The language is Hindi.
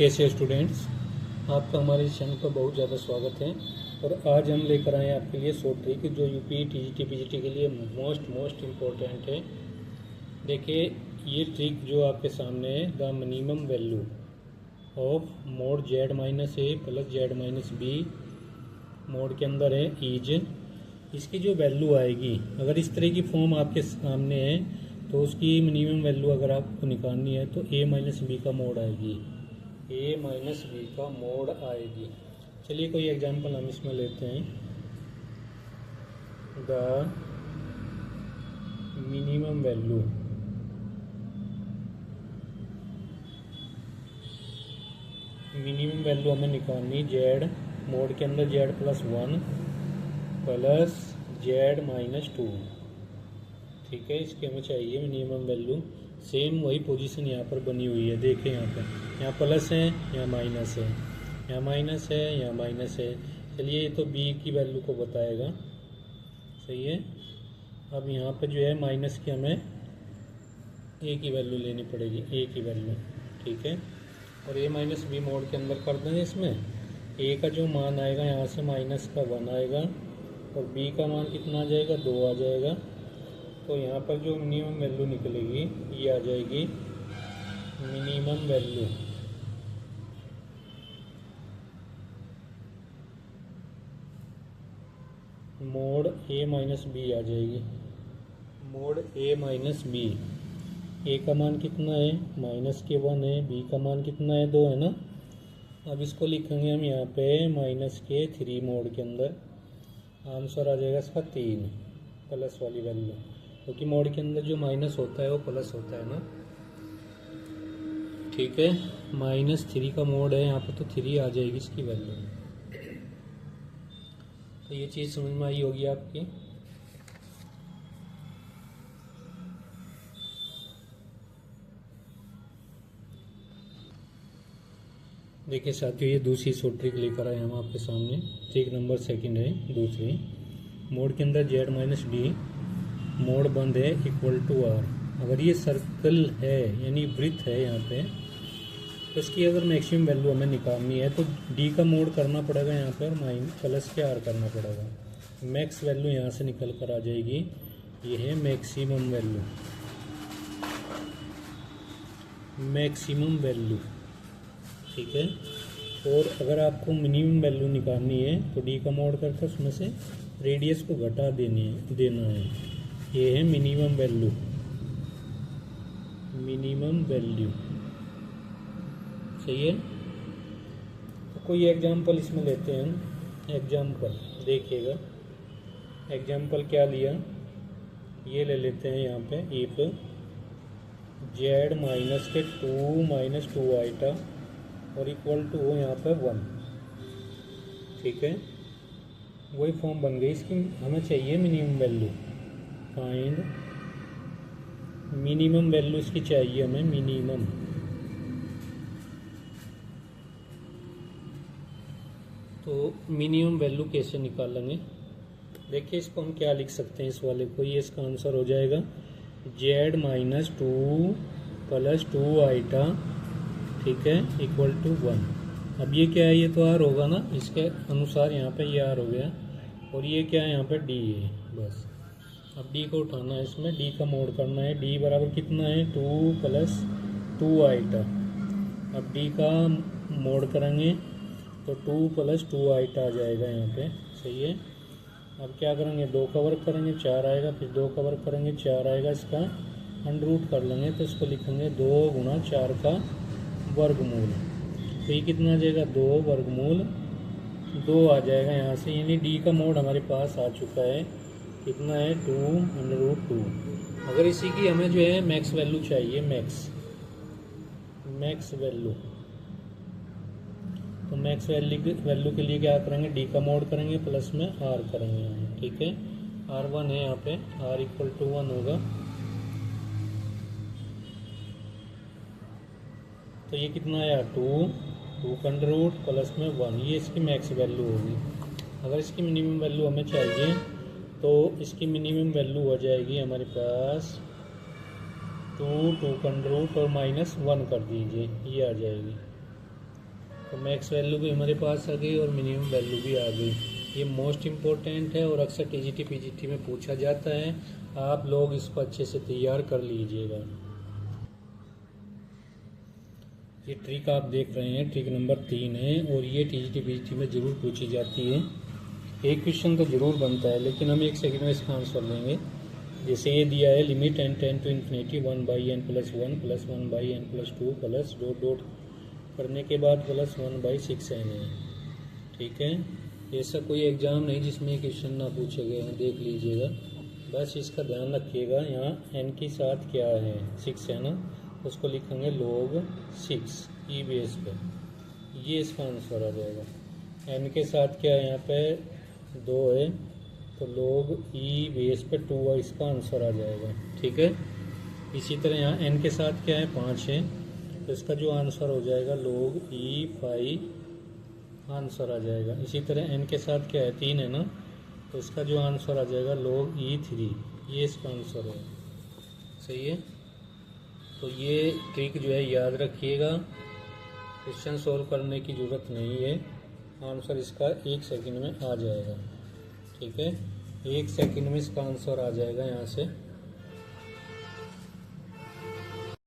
कैसे स्टूडेंट्स, आपका हमारे चैनल पर बहुत ज़्यादा स्वागत है। और आज हम लेकर आए आपके लिए शॉर्ट ट्रिक जो यूपी टीजीटी पीजीटी के लिए मोस्ट इम्पोर्टेंट है। देखिए, ये ट्रिक जो आपके सामने है, the minimum value of mod Z minus A plus Z minus B mod के अंदर है इज। इसकी जो वैल्यू आएगी, अगर इस तरह की फॉर्म आपके सामने है तो उसकी मिनिमम वैल्यू अगर आपको निकालनी है तो ए माइनस बी का मोड आएगी, ए माइनस बी का मोड आएगी। चलिए कोई एग्जांपल हम इसमें लेते हैं। द मिनिमम वैल्यू हमें निकालनी जेड मोड के अंदर Z plus 1 plus Z minus 2। ठीक है, इसकी हमें चाहिए मिनिमम वैल्यू। सेम वही पोजीशन यहाँ पर बनी हुई है। देखें यहाँ प्लस है, यहाँ माइनस है, यहाँ माइनस है, यहाँ माइनस है। चलिए, ये तो बी की वैल्यू को बताएगा, सही है। अब यहाँ पर जो है माइनस की हमें ए की वैल्यू लेनी पड़ेगी, ए की वैल्यू। ठीक है, और ए माइनस बी मोड के अंदर कर देंगे। इसमें ए का जो मान आएगा यहाँ से माइनस का 1 आएगा और बी का मान कितना आ जाएगा, 2 आ जाएगा। तो यहाँ पर जो मिनिमम वैल्यू निकलेगी ये आ जाएगी मिनिमम वैल्यू मोड ए माइनस बी आ जाएगी, मोड ए माइनस बी। ए का मान कितना है, माइनस के 1 है, बी का मान कितना है, 2 है ना। अब इसको लिखेंगे हम यहाँ पे माइनस के 3 मोड के अंदर। आंसर आ जाएगा इसका 3 प्लस वाली वैल्यू, क्योंकि मोड के अंदर जो माइनस होता है वो प्लस होता है ना। ठीक है, -3 का मोड है यहाँ पे, तो 3 आ जाएगी इसकी वैल्यू। तो ये चीज़ समझ में आई होगी आपकी। देखिए साथियों, ये दूसरी शॉर्ट ट्रिक लेकर आए हम आपके सामने। ट्रिक नंबर 2 है, दूसरी। मोड के अंदर जेड माइनस डी मोड बंद है इक्वल टू आर। अगर ये सर्कल है यानी वृत्त है यहाँ पे, तो इसकी अगर मैक्सिमम वैल्यू हमें निकालनी है तो डी का मोड करना पड़ेगा यहाँ पर, प्लस के आर करना पड़ेगा। मैक्स वैल्यू यहाँ से निकल कर आ जाएगी, ये है मैक्सिमम वैल्यू, मैक्सिमम वैल्यू। ठीक है, और अगर आपको मिनिमम वैल्यू निकालनी है तो डी का मोड करके उसमें से रेडियस को घटा देना है। ये है मिनिमम वैल्यू, मिनिमम वैल्यू, सही है। तो कोई एग्जांपल इसमें लेते हैं हम। एग्जांपल देखिएगा, एग्जांपल क्या लिया, ये ले लेते हैं यहाँ पे इफ जेड माइनस के 2 माइनस 2 आइटा और इक्वल टू हो यहाँ पे 1। ठीक है, वही फॉर्म बन गई। इसकी हमें चाहिए minimum value. Find minimum value इसकी चाहिए हमें, मिनिमम। तो मिनिमम वैल्यू कैसे निकालेंगे, देखिए इसको हम क्या लिख सकते हैं इस वाले को। ये इसका आंसर हो जाएगा जेड माइनस 2 प्लस 2 आइटा, ठीक है, इक्वल टू 1। अब ये क्या है, ये तो आर होगा ना, इसके अनुसार यहाँ पे ये आर हो गया। और ये क्या है, यहाँ पे डी है, बस। अब डी को उठाना है, इसमें डी का मोड करना है। डी बराबर कितना है, 2 प्लस 2 आइटा। अब डी का मोड करेंगे तो 2 प्लस 2 आइटा आ जाएगा यहाँ पे, सही है। अब क्या करेंगे, 2 का वर्ग करेंगे 4 आएगा, फिर 2 का वर्ग करेंगे 4 आएगा। इसका अंडर रूट कर लेंगे तो इसको लिखेंगे 2 गुणा 4 का वर्गमूल। तो ये कितना आ जाएगा, 2 वर्गमूल 2 आ जाएगा यहाँ से। यानी डी का मोड हमारे पास आ चुका है, कितना है, 2 अंडर रूट 2। अगर इसी की हमें जो है मैक्स वैल्यू चाहिए, मैक्स वैल्यू, तो मैक्स वैल्यू के लिए क्या करेंगे, डी का मोड करेंगे प्लस में आर करेंगे यहाँ। ठीक है, R1 है यहाँ पे, R इक्वल टू 1 होगा। तो ये कितना आया, 2 का अंडर रूट प्लस में 1, ये इसकी मैक्स वैल्यू होगी। अगर इसकी मिनिमम वैल्यू हमें चाहिए तो इसकी मिनिमम वैल्यू हो जाएगी हमारे पास 2 का अंडर रूट और -1 कर दीजिए, ये आ जाएगी। तो मैक्स वैल्यू भी हमारे पास आ गई और मिनिमम वैल्यू भी आ गई। ये मोस्ट इम्पोर्टेंट है और अक्सर टीजीटी पीजीटी में पूछा जाता है। आप लोग इसको अच्छे से तैयार कर लीजिएगा। ये ट्रिक आप देख रहे हैं, ट्रिक नंबर 3 है और ये टीजीटी पीजीटी में ज़रूर पूछी जाती है। एक क्वेश्चन तो ज़रूर बनता है, लेकिन हम 1 सेकंड में इसका आंसर लेंगे। जैसे ये दिया है limit n ten to infinity 1/n+1 + 1/n+2 plus dot dot करने के बाद प्लस 1/6n है। ठीक है, ऐसा कोई एग्ज़ाम नहीं जिसमें क्वेश्चन ना पूछे गए हैं, देख लीजिएगा। बस इसका ध्यान रखिएगा। यहाँ n के साथ क्या है, 6 है ना, उसको लिखेंगे log 6 ई बेस पे, ये इसका आंसर आ जाएगा। n के साथ क्या है, यहाँ पे 2 है तो log ई बेस पे 2 इसका आंसर आ जाएगा। ठीक है, इसी तरह यहाँ n के साथ क्या है, 5 है तो इसका जो आंसर हो जाएगा log ई 5 आंसर आ जाएगा। इसी तरह n के साथ क्या है, 3 है ना, तो इसका जो आंसर आ जाएगा log ई 3, ये इसका आंसर है। सही है, तो ये ट्रिक जो है याद रखिएगा। क्वेश्चन सॉल्व करने की ज़रूरत नहीं है, आंसर इसका 1 सेकंड में आ जाएगा। ठीक है, 1 सेकंड में इसका आंसर आ जाएगा यहाँ से।